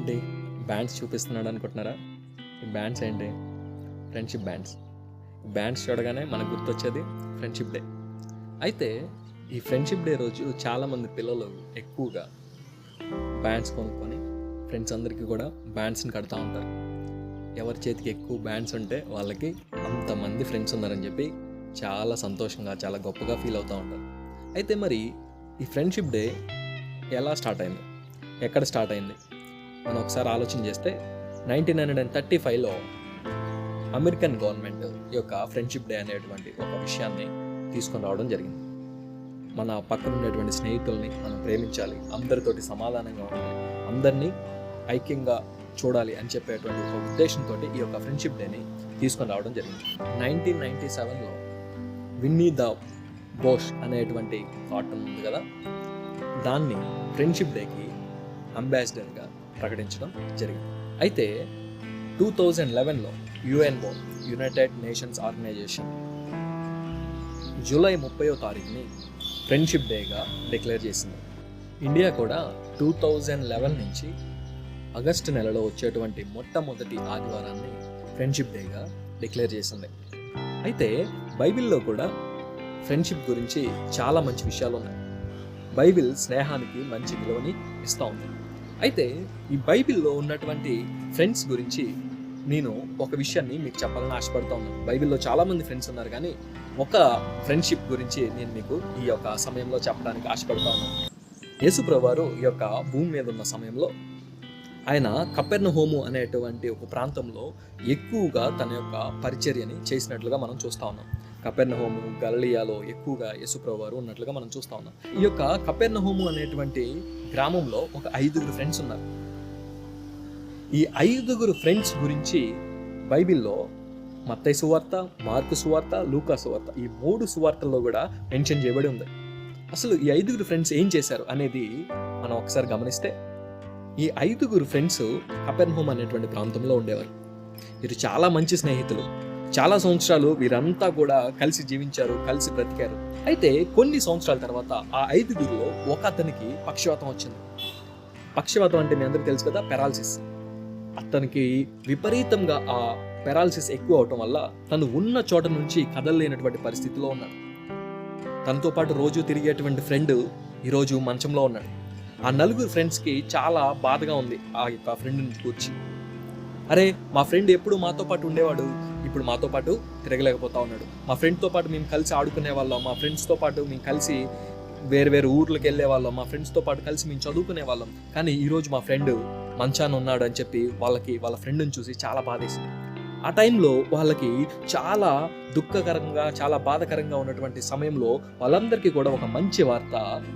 ఏంటి బ్యాండ్స్ చూపిస్తున్నాడు అనుకుంటున్నారా? ఈ బ్యాండ్స్ ఏంటి? Friendship bands. బ్యాండ్స్ చూడగానే మనకు గుర్తొచ్చేది ఫ్రెండ్షిప్ డే. అయితే ఈ ఫ్రెండ్షిప్ డే రోజు చాలామంది పిల్లలు ఎక్కువగా బ్యాండ్స్ కొనుక్కొని ఫ్రెండ్స్ అందరికీ కూడా బ్యాండ్స్ని కడతా ఉంటారు. ఎవరి చేతికి ఎక్కువ బ్యాండ్స్ ఉంటే వాళ్ళకి అంతమంది ఫ్రెండ్స్ ఉన్నారని చెప్పి చాలా సంతోషంగా, చాలా గొప్పగా ఫీల్ అవుతూ ఉంటారు. అయితే మరి ఈ ఫ్రెండ్షిప్ డే ఎలా స్టార్ట్ అయింది, ఎక్కడ స్టార్ట్ అయింది మనం ఒకసారి ఆలోచన చేస్తే 1935లో అమెరికన్ గవర్నమెంట్ ఈ యొక్క ఫ్రెండ్షిప్ డే అనేటువంటి ఒక విషయాన్ని తీసుకొని రావడం జరిగింది. మన పక్కన ఉండేటువంటి స్నేహితుల్ని మనం ప్రేమించాలి, అందరితోటి సమాధానంగా ఉండాలి, అందరినీ ఐక్యంగా చూడాలి అని చెప్పేటువంటి ఒక ఉద్దేశంతో ఈ యొక్క ఫ్రెండ్షిప్ డేని తీసుకొని రావడం జరిగింది. 1997లో విన్నీ ద బోష్ అనేటువంటి కార్టూన్ ఉంది కదా, దాన్ని ఫ్రెండ్షిప్ డేకి అంబాసిడర్గా ప్రకటించడం జరిగింది. అయితే 2011లో UNO, united nations organisation July 30వ తారీఖుని ఫ్రెండ్షిప్ డేగా డిక్లేర్ చేసింది. ఇండియా కూడా 2011 నుంచి ఆగస్టు నెలలో వచ్చేటువంటి మొట్టమొదటి ఆదివారాన్ని ఫ్రెండ్షిప్ డేగా డిక్లేర్ చేసింది. అయితే బైబిల్లో కూడా ఫ్రెండ్షిప్ గురించి చాలా మంచి విషయాలు ఉన్నాయి. బైబిల్ స్నేహానికి మంచి విలువని ఇస్తూ ఉంది. అయితే ఈ బైబిల్లో ఉన్నటువంటి ఫ్రెండ్స్ గురించి నేను ఒక విషయాన్ని మీకు చెప్పాలని ఆశపడుతూ ఉన్నాను. బైబిల్లో చాలామంది ఫ్రెండ్స్ ఉన్నారు, కానీ ఒక ఫ్రెండ్షిప్ గురించి నేను మీకు ఈ యొక్క సమయంలో చెప్పడానికి ఆశపడుతూ ఉన్నాను. యేసుప్రభువు వారు ఈ యొక్క భూమి మీద ఉన్న సమయంలో ఆయన కపెర్నహూము అనేటువంటి ఒక ప్రాంతంలో ఎక్కువగా తన యొక్క పరిచర్యని చేసినట్లుగా మనం చూస్తూ ఉన్నాం. కపెర్నహూము, గలిలయలో ఎక్కువగా యేసుప్రభువు వారు ఉన్నట్లుగా మనం చూస్తూ ఉన్నాం. ఈ యొక్క కపెర్నహూము అనేటువంటి గ్రామంలో ఒక 5 ఫ్రెండ్స్ ఉన్నారు. ఈ 5 ఫ్రెండ్స్ గురించి బైబిల్లో మత్తయి సువార్త, మార్కు సువార్త, లూకా సువార్త, ఈ 3 సువార్తల్లో కూడా మెన్షన్ చేయబడి ఉంది. అసలు ఈ 5 ఫ్రెండ్స్ ఏం చేశారు అనేది మనం ఒకసారి గమనిస్తే, ఈ 5 ఫ్రెండ్స్ కపెర్నహూము అనేటువంటి ప్రాంతంలో ఉండేవారు. వీరు చాలా మంచి స్నేహితులు. చాలా సంవత్సరాలు వీరంతా కూడా కలిసి జీవించారు, కలిసి బ్రతికారు. అయితే కొన్ని సంవత్సరాల తర్వాత ఆ 5లో ఒక అతనికి పక్షవాతం వచ్చింది. పక్షవాతం అంటే మీ అందరికీ తెలుసు కదా, పెరాలసిస్. అతనికి విపరీతంగా ఆ పెరాలసిస్ ఎక్కువ అవటం వల్ల తను ఉన్న చోట నుంచి కదలలేనటువంటి పరిస్థితిలో ఉన్నాడు. తనతో పాటు రోజు తిరిగేటువంటి ఫ్రెండ్ ఈరోజు మంచంలో ఉన్నాడు. ఆ 4 ఫ్రెండ్స్కి చాలా బాధగా ఉంది ఆ యొక్క ఫ్రెండ్ని కూర్చి. అరే, మా ఫ్రెండ్ ఎప్పుడు మాతో పాటు ఉండేవాడు, ఇప్పుడు మాతో పాటు తిరగలేకపోతా ఉన్నాడు. మా ఫ్రెండ్తో పాటు మేము కలిసి ఆడుకునే వాళ్ళం, మా ఫ్రెండ్స్తో పాటు మేము కలిసి వేరు ఊర్లకు వెళ్ళే వాళ్ళం, మా ఫ్రెండ్స్తో పాటు కలిసి మేము చదువుకునే వాళ్ళం, కానీ ఈరోజు మా ఫ్రెండ్ మంచాన ఉన్నాడు అని చెప్పి వాళ్ళ ఫ్రెండ్ని చూసి చాలా బాధేసింది. ఆ టైంలో వాళ్ళకి చాలా దుఃఖకరంగా, చాలా బాధకరంగా ఉన్నటువంటి సమయంలో వాళ్ళందరికీ కూడా ఒక మంచి వార్త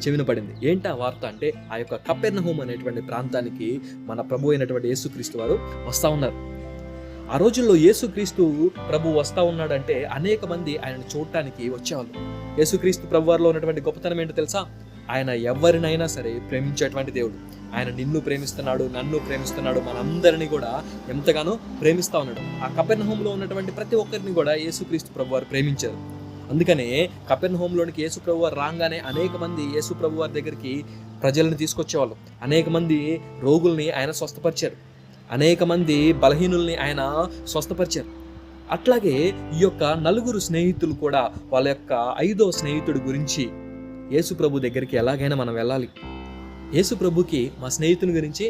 చెవిన పడింది. ఏంటి ఆ వార్త అంటే, ఆ యొక్క కపెర్నహూము అనేటువంటి ప్రాంతానికి మన ప్రభు అయినటువంటి యేసుక్రీస్తు వారు వస్తూ ఉన్నారు. ఆ రోజుల్లో యేసుక్రీస్తు ప్రభు వస్తూ ఉన్నాడంటే అనేక మంది ఆయనను చూడటానికి వచ్చేవాళ్ళు. యేసుక్రీస్తు ప్రభు వారిలో ఉన్నటువంటి గొప్పతనం ఏంటో తెలుసా? ఆయన ఎవరినైనా సరే ప్రేమించేటువంటి దేవుడు. ఆయన నిన్ను ప్రేమిస్తున్నాడు, నన్ను ప్రేమిస్తున్నాడు, మనందరినీ కూడా ఎంతగానో ప్రేమిస్తూ ఉన్నాడు. ఆ కపెర్నహూములో ఉన్నటువంటి ప్రతి ఒక్కరిని కూడా యేసుక్రీస్తు ప్రభు వారు ప్రేమించారు. అందుకనే కపెర్నహూములోనికి యేసు ప్రభు వారు రాగానే అనేక మంది యేసు ప్రభు వారి దగ్గరికి ప్రజల్ని తీసుకొచ్చేవాళ్ళు. అనేక మంది రోగుల్ని ఆయన స్వస్థపరిచారు, అనేక మంది బలహీనుల్ని ఆయన స్వస్థపరిచారు. అట్లాగే ఈ యొక్క 4 స్నేహితులు కూడా వాళ్ళ యొక్క 5వ స్నేహితుడి గురించి యేసు ప్రభు దగ్గరికి ఎలాగైనా మనం వెళ్ళాలి, యేసు ప్రభుకి మా స్నేహితుని గురించి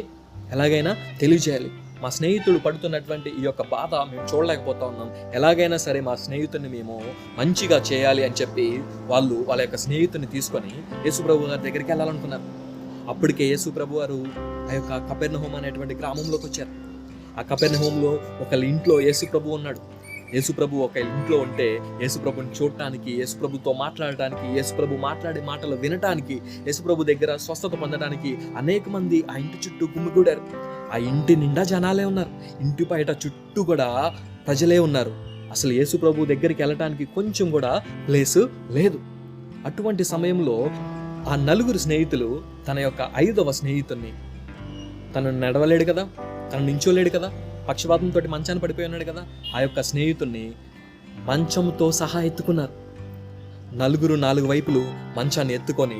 ఎలాగైనా తెలియజేయాలి, మా స్నేహితుడు పడుతున్నటువంటి ఈ యొక్క బాధ మేము చూడలేకపోతా ఉన్నాం, ఎలాగైనా సరే మా స్నేహితుడిని మేము మంచిగా చేయాలి అని చెప్పి వాళ్ళ యొక్క స్నేహితుడిని తీసుకొని యేసు ప్రభు గారి దగ్గరికి వెళ్ళాలనుకున్నారు. అప్పటికే యేసు ప్రభు వారు ఆ యొక్క కపెర్నహూము అనేటువంటి గ్రామంలోకి వచ్చారు. ఆ కపెర్నహూములో ఒకళ్ళ ఇంట్లో యేసు ప్రభు ఉన్నాడు. యేసు ప్రభు ఒక ఇంట్లో ఉంటే యేసు ప్రభుని చూడటానికి, యేసు ప్రభుతో మాట్లాడటానికి, యేసు ప్రభు మాట్లాడే మాటలు వినటానికి, యేసు ప్రభు దగ్గర స్వస్థత పొందడానికి అనేక మంది ఆ ఇంటి చుట్టూ గుమిగూడారు. ఆ ఇంటి నిండా జనాలే ఉన్నారు, ఇంటి బయట చుట్టూ కూడా ప్రజలే ఉన్నారు. అసలు యేసు ప్రభు దగ్గరికి వెళ్ళటానికి కొంచెం కూడా ప్లేసు లేదు. అటువంటి సమయంలో ఆ 4 స్నేహితులు తన యొక్క 5వ స్నేహితుడిని, తను నడవలేడు కదా, తను నించోలేడు కదా, పక్షవాతంతో మంచాన్ని పడిపోయి ఉన్నాడు కదా, ఆ యొక్క స్నేహితుడిని మంచంతో సహా ఎత్తుకున్నారు. 4 వైపులు మంచాన్ని ఎత్తుకొని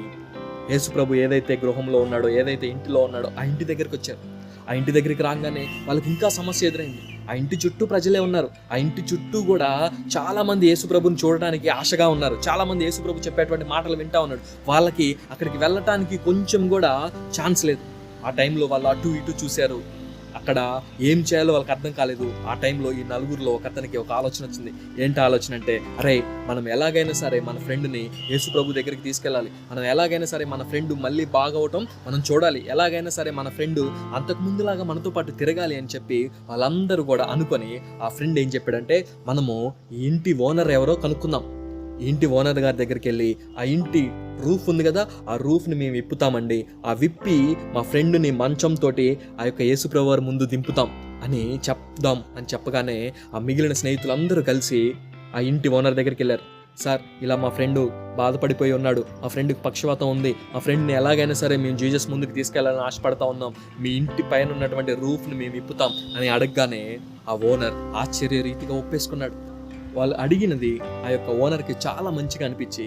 యేసు ప్రభు ఏదైతే గృహంలో ఉన్నాడో, ఏదైతే ఇంటిలో ఉన్నాడో ఆ ఇంటి దగ్గరికి వచ్చారు. ఆ ఇంటి దగ్గరికి రాగానే వాళ్ళకి ఇంకా సమస్య ఎదురైంది. ఆ ఇంటి చుట్టూ ప్రజలే ఉన్నారు. ఆ ఇంటి చుట్టూ కూడా చాలా మంది యేసుప్రభుని చూడడానికి ఆశగా ఉన్నారు. చాలా మంది యేసుప్రభు చెప్పేటువంటి మాటలు వింటా ఉన్నాడు. వాళ్ళకి అక్కడికి వెళ్ళటానికి కొంచెం కూడా ఛాన్స్ లేదు. ఆ టైంలో వాళ్ళు అటు ఇటు చూశారు. అక్కడ ఏం చేయాలో వాళ్ళకి అర్థం కాలేదు. ఆ టైంలో ఈ నలుగురిలో ఒకతనికి ఒక ఆలోచన వచ్చింది. ఏంటి ఆలోచన అంటే, అరే మనం ఎలాగైనా సరే మన ఫ్రెండ్ని యేసుప్రభు దగ్గరికి తీసుకెళ్ళాలి. మనం ఎలాగైనా సరే మన ఫ్రెండ్ మళ్ళీ బాగవటం మనం చూడాలి. ఎలాగైనా సరే మన ఫ్రెండ్ అంతకు ముందులాగా మనతో పాటు తిరగాలి అని చెప్పి వాళ్ళందరూ కూడా అనుకొని ఆ ఫ్రెండ్ ఏం చెప్పాడంటే, మనము ఈ ఇంటి ఓనర్ ఎవరో కనుక్కుందాం. ఈ ఇంటి ఓనర్ గారి దగ్గరికి వెళ్ళి ఆ ఇంటి రూఫ్ ఉంది కదా, ఆ రూఫ్ని మేము విప్పుతామండి. ఆ విప్పి మా ఫ్రెండ్ని మంచంతో ఆ యొక్క యేసుప్రభు వారి ముందు దింపుతాం అని చెప్దాం అని చెప్పగానే ఆ మిగిలిన స్నేహితులందరూ కలిసి ఆ ఇంటి ఓనర్ దగ్గరికి వెళ్ళారు. సార్, ఇలా మా ఫ్రెండ్ బాధపడిపోయి ఉన్నాడు, మా ఫ్రెండ్కి పక్షవాతం ఉంది, మా ఫ్రెండ్ని ఎలాగైనా సరే మేము జీసస్ ముందుకు తీసుకెళ్లాలని ఆశపడతా ఉన్నాం, మీ ఇంటి పైన ఉన్నటువంటి రూఫ్ని మేము విప్పుతాం అని అడగగానే ఆ ఓనర్ ఆశ్చర్య రీతిగా ఒప్పేసుకున్నాడు. వాళ్ళు అడిగినది ఆ యొక్క ఓనర్కి చాలా మంచిగా అనిపించి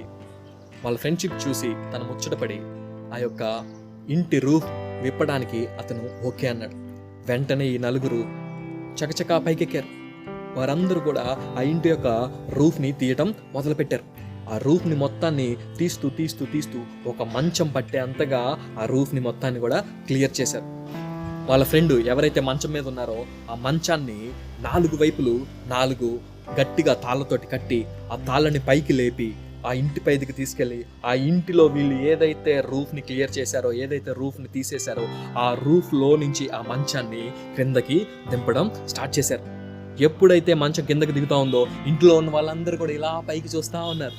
వాళ్ళ ఫ్రెండ్షిప్ చూసి తను ముచ్చటపడి ఆ యొక్క ఇంటి రూఫ్ విప్పడానికి అతను ఓకే అన్నాడు. వెంటనే ఈ నలుగురు చకచకా పైకెక్కారు. వారందరూ కూడా ఆ ఇంటి యొక్క రూఫ్ని తీయటం మొదలుపెట్టారు. ఆ రూఫ్ని మొత్తాన్ని తీస్తూ ఒక మంచం పట్టే అంతగా ఆ రూఫ్ని మొత్తాన్ని కూడా క్లియర్ చేశారు. వాళ్ళ ఫ్రెండ్ ఎవరైతే మంచం మీద ఉన్నారో ఆ మంచాన్ని 4 వైపులు 4 గట్టిగా తాళ్ళతోటి కట్టి ఆ తాళ్ళని పైకి లేపి ఆ ఇంటి పైకి తీసుకెళ్ళి ఆ ఇంటిలో వీళ్ళు ఏదైతే రూఫ్ని క్లియర్ చేశారో, ఏదైతే రూఫ్ని తీసేశారో ఆ రూఫ్లో నుంచి ఆ మంచాన్ని క్రిందకి దింపడం స్టార్ట్ చేశారు. ఎప్పుడైతే మంచం కిందకి దిగుతా ఉందో ఇంట్లో ఉన్న వాళ్ళందరూ కూడా ఇలా పైకి చూస్తూ ఉన్నారు.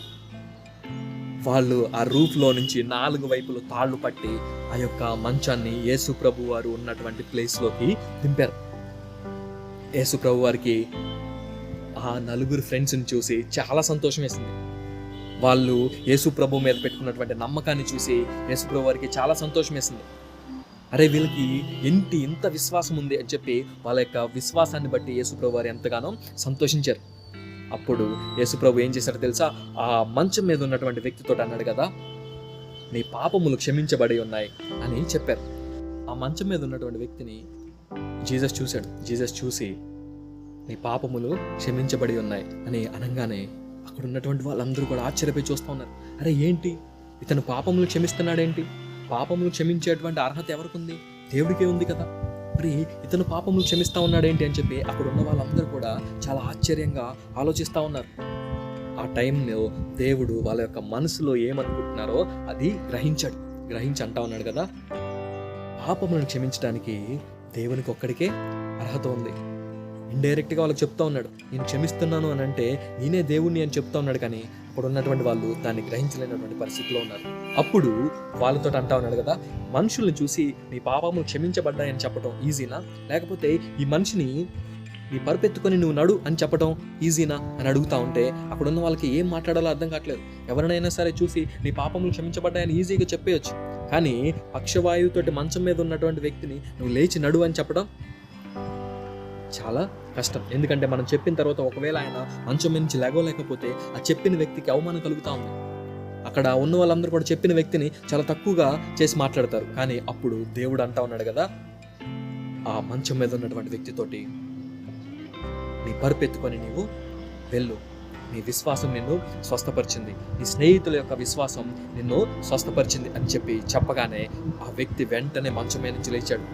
వాళ్ళు ఆ రూఫ్లో నుంచి 4 వైపులు తాళ్ళు పట్టి ఆ యొక్క మంచాన్ని యేసుప్రభు వారు ఉన్నటువంటి ప్లేస్లోకి దింపారు. యేసుప్రభు వారికి ఆ 4 ఫ్రెండ్స్ని చూసి చాలా సంతోషం వేసింది. వాళ్ళు యేసుప్రభు మీద పెట్టుకున్నటువంటి నమ్మకాన్ని చూసి యేసుప్రభు వారికి చాలా సంతోషం వేసింది. అరే వీళ్ళకి ఇంత విశ్వాసం ఉంది అని చెప్పి వాళ్ళ యొక్క విశ్వాసాన్ని బట్టి యేసుప్రభు వారు ఎంతగానో సంతోషించారు. అప్పుడు యేసుప్రభు ఏం చేశారో తెలుసా? ఆ మంచం మీద ఉన్నటువంటి వ్యక్తితో అన్నాడు కదా, నీ పాపములు క్షమించబడి ఉన్నాయి అని చెప్పారు. ఆ మంచం మీద ఉన్నటువంటి వ్యక్తిని జీసస్ చూశాడు. జీసస్ చూసి నీ పాపములు క్షమించబడి ఉన్నాయి అని అనగానే అక్కడ ఉన్నటువంటి వాళ్ళందరూ కూడా ఆశ్చర్యపోయి చూస్తూ ఉన్నారు. అరే ఏంటి ఇతను పాపములు క్షమిస్తున్నాడేంటి? పాపములు క్షమించేటువంటి అర్హత ఎవరికి ఉంది? దేవుడికే ఉంది కదా. మరి ఇతను పాపములు క్షమిస్తా ఉన్నాడేంటి అని చెప్పి అక్కడ ఉన్న వాళ్ళందరూ కూడా చాలా ఆశ్చర్యంగా ఆలోచిస్తూ ఉన్నారు. ఆ టైంలో దేవుడు వాళ్ళ యొక్క మనసులో ఏమనుకుంటున్నారో అది గ్రహించి అంటా ఉన్నాడు కదా, పాపములను క్షమించడానికి దేవునికి ఒక్కడికే అర్హత ఉంది. ఇండైరెక్ట్గా వాళ్ళకి చెప్తా ఉన్నాడు, నేను క్షమిస్తున్నాను అని అంటే నేనే దేవుణ్ణి అని చెప్తా ఉన్నాడు. కానీ అక్కడ ఉన్నటువంటి వాళ్ళు దాన్ని గ్రహించలేనటువంటి పరిస్థితిలో ఉన్నారు. అప్పుడు వాళ్ళతో అంటా ఉన్నాడు కదా, మనుషుల్ని చూసి నీ పాపములు క్షమించబడ్డాయని చెప్పడం ఈజీనా, లేకపోతే ఈ మనిషిని నీ పరుపెత్తుకొని నువ్వు నడు అని చెప్పడం ఈజీనా అని అడుగుతా ఉంటే అక్కడ ఉన్న వాళ్ళకి ఏం మాట్లాడాలో అర్థం కావట్లేదు. ఎవరినైనా సరే చూసి నీ పాపములు క్షమించబడ్డాయని ఈజీగా చెప్పేయచ్చు, కానీ పక్షవాయువుతోటి మంచం మీద ఉన్నటువంటి వ్యక్తిని నువ్వు లేచి నడు అని చెప్పడం చాలా కష్టం. ఎందుకంటే మనం చెప్పిన తర్వాత ఒకవేళ ఆయన మంచం నుంచి లేకపోతే ఆ చెప్పిన వ్యక్తికి అవమానం కలుగుతూ ఉంది. అక్కడ ఉన్న వాళ్ళందరూ కూడా చెప్పిన వ్యక్తిని చాలా తక్కువగా చేసి మాట్లాడతారు. కానీ అప్పుడు దేవుడు అంటా ఉన్నాడు కదా, ఆ మంచం మీద ఉన్నటువంటి వ్యక్తితోటి నీ పరుపెత్తుకొని నీవు వెళ్ళు, నీ విశ్వాసం నిన్ను స్వస్థపరిచింది, నీ స్నేహితుల యొక్క విశ్వాసం నిన్ను స్వస్థపరిచింది అని చెప్పగానే ఆ వ్యక్తి వెంటనే మంచం మీద నుంచి లేచాడు.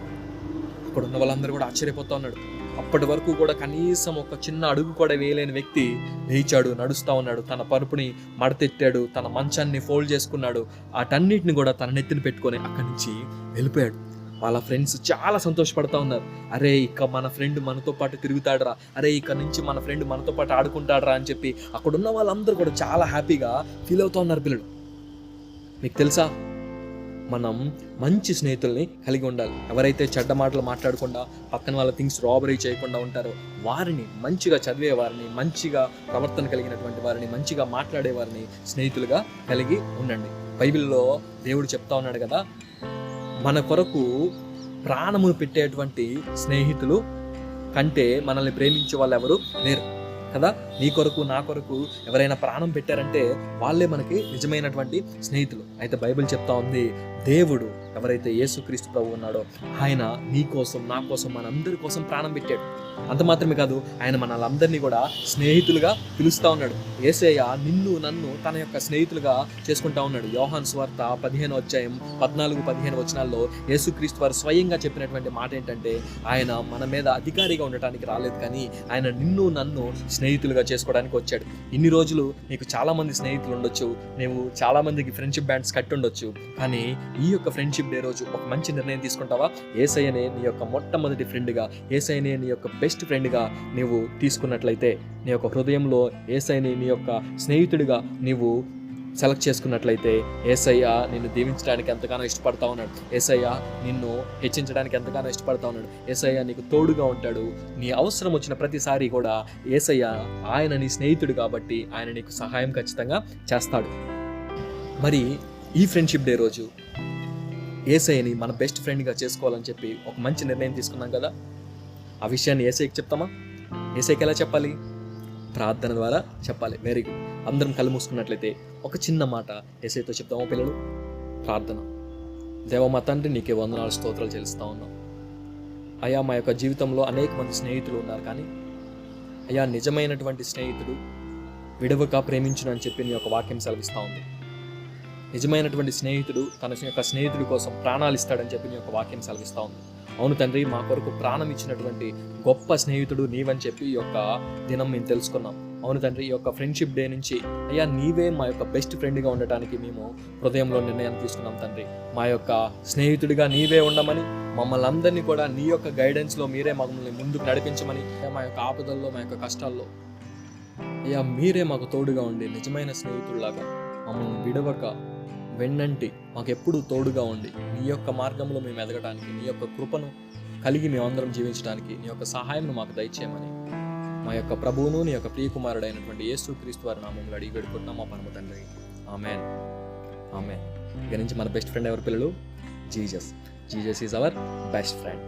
అక్కడ ఉన్న వాళ్ళందరూ కూడా ఆశ్చర్యపోతా ఉన్నాడు. అప్పటి వరకు కూడా కనీసం ఒక చిన్న అడుగు కూడా వేయలేని వ్యక్తి లేచాడు, నడుస్తూ ఉన్నాడు, తన పరుపుని మడతెట్టాడు, తన మంచాన్ని ఫోల్డ్ చేసుకున్నాడు, వాటన్నిటిని కూడా తన నెత్తిని పెట్టుకొని అక్కడి నుంచి వెళ్ళిపోయాడు. వాళ్ళ ఫ్రెండ్స్ చాలా సంతోషపడతా ఉన్నారు. అరే ఇక మన ఫ్రెండ్ మనతో పాటు తిరుగుతాడరా, అరే ఇక నుంచి మన ఫ్రెండ్ మనతో పాటు ఆడుకుంటాడరా అని చెప్పి అక్కడున్న వాళ్ళందరూ కూడా చాలా హ్యాపీగా ఫీల్ అవుతూ ఉన్నారు. పిల్లలు, మీకు తెలుసా, మనం మంచి స్నేహితుల్ని కలిగి ఉండాలి. ఎవరైతే చెడ్డ మాటలు మాట్లాడకుండా పక్కన వాళ్ళ థింగ్స్ రాబరీ చేయకుండా ఉంటారో వారిని, మంచిగా చదివే వారిని, మంచిగా ప్రవర్తన కలిగినటువంటి వారిని, మంచిగా మాట్లాడే వారిని స్నేహితులుగా కలిగి ఉండండి. బైబిల్లో దేవుడు చెప్తా ఉన్నాడు కదా, మన కొరకు ప్రాణమును పెట్టేటువంటి స్నేహితులు కంటే మనల్ని ప్రేమించే వాళ్ళు ఎవరు లేరు కదా. నీ కొరకు నా కొరకు ఎవరైనా ప్రాణం పెట్టారంటే వాళ్ళే మనకి నిజమైనటువంటి స్నేహితులు. అయితే బైబిల్ చెప్తా ఉంది, దేవుడు ఎవరైతే యేసుక్రీస్తు ప్రభువు ఉన్నాడో ఆయన నీ కోసం, నా కోసం, మనందరి కోసం ప్రాణం పెట్టాడు. అంత మాత్రమే కాదు, ఆయన మనలందరినీ కూడా స్నేహితులుగా పిలుస్తూ ఉన్నాడు. యేసయ్య నిన్ను నన్ను తన యొక్క స్నేహితులుగా చేసుకుంటా ఉన్నాడు. యోహాను సువార్త 15 వచనాల్లో యేసుక్రీస్తు వారు స్వయంగా చెప్పినటువంటి మాట ఏంటంటే, ఆయన మన మీద అధికారిగా ఉండటానికి రాలేదు, కానీ ఆయన నిన్ను నన్ను స్నేహితులుగా చేసుకోవడానికి వచ్చాడు. ఇన్ని రోజులు నీకు చాలా మంది స్నేహితులు ఉండొచ్చు, నువ్వు చాలా మందికి ఫ్రెండ్షిప్ బ్యాండ్స్ కట్టి ఉండొచ్చు, కానీ ఈ యొక్క ఫ్రెండ్షిప్ డే రోజు ఒక మంచి నిర్ణయం తీసుకుంటావా? యేసయ్యనే నీ యొక్క మొట్టమొదటి ఫ్రెండ్గా, యేసయ్యనే నీ యొక్క బెస్ట్ ఫ్రెండ్గా నీవు తీసుకున్నట్లయితే, నీ యొక్క హృదయంలో యేసయ్యని నీ యొక్క స్నేహితుడిగా నీవు సెలెక్ట్ చేసుకున్నట్లయితే, యేసయ్య నిన్ను దీవించడానికి ఎంతగానో ఇష్టపడతా ఉన్నాడు. యేసయ్య నిన్ను హెచ్చించడానికి ఎంతగానో ఇష్టపడతా ఉన్నాడు. యేసయ్య నీకు తోడుగా ఉంటాడు. నీ అవసరం వచ్చిన ప్రతిసారి కూడా యేసయ్య, ఆయన నీ స్నేహితుడు కాబట్టి ఆయన నీకు సహాయం ఖచ్చితంగా చేస్తాడు. మరి ఈ ఫ్రెండ్షిప్ డే రోజు యేసయ్యని మన బెస్ట్ ఫ్రెండ్గా చేసుకోవాలని చెప్పి ఒక మంచి నిర్ణయం తీసుకున్నాం కదా. ఆ విషయాన్ని యేసయ్యకి చెప్తామా? యేసయ్యకి ఎలా చెప్పాలి? ప్రార్థన ద్వారా చెప్పాలి. Very good. అందరం కళ్ళు మూసుకున్నట్లయితే ఒక చిన్న మాట యేసయ్యతో చెప్తామా పిల్లలు? ప్రార్థన. దేవా మా తండ్రి, నీకే వందనాలు, స్తోత్రాలు చెల్లిస్తూ ఉన్నాం. అయ్యా, మా యొక్క జీవితంలో అనేక మంది స్నేహితులు ఉన్నారు, కానీ అయ్యా నిజమైనటువంటి స్నేహితుడు విడవక ప్రేమించును అని చెప్పి నీ యొక్క వాక్యం సెలవిస్తూ ఉంది. నిజమైనటువంటి స్నేహితుడు తన యొక్క స్నేహితుడి కోసం ప్రాణాలు ఇస్తాడని చెప్పి నీ యొక్క వాక్యం సెలవిస్తూ ఉంది. అవును తండ్రి, మా కొరకు ప్రాణం ఇచ్చినటువంటి గొప్ప స్నేహితుడు నీవని చెప్పి ఈ యొక్క దినం మేము తెలుసుకున్నాం. అవును తండ్రి, ఈ యొక్క ఫ్రెండ్షిప్ డే నుంచి అయ్యా నీవే మా యొక్క బెస్ట్ ఫ్రెండ్గా ఉండటానికి మేము హృదయంలో నిర్ణయం తీసుకున్నాం తండ్రి. మా యొక్క స్నేహితుడిగా నీవే ఉండమని, మమ్మల్ని అందరినీ కూడా నీ యొక్క గైడెన్స్లో మీరే మమ్మల్ని ముందుకు నడిపించమని, మా యొక్క ఆపదల్లో, మా యొక్క కష్టాల్లో అయ్యా మీరే మాకు తోడుగా ఉండి నిజమైన స్నేహితుడిలాగా మమ్మల్ని విడవక వెన్నంటి మాకు ఎప్పుడూ తోడుగా ఉండి నీ యొక్క మార్గంలో మేము ఎదగడానికి, నీ యొక్క కృపను కలిగి మేమందరం జీవించడానికి నీ యొక్క సహాయం మాకు దయచేయమని మా యొక్క ప్రభువును నీ యొక్క ప్రియకుమారుడైనటువంటి యేసుక్రీస్తు వారి నామములో అడిగి వేడుకుంటున్నాం మా పరమ తండ్రి. Amen, amen. ఇక నుంచి మన బెస్ట్ ఫ్రెండ్ ఎవరు పిల్లలు? Jesus. Jesus is our best friend.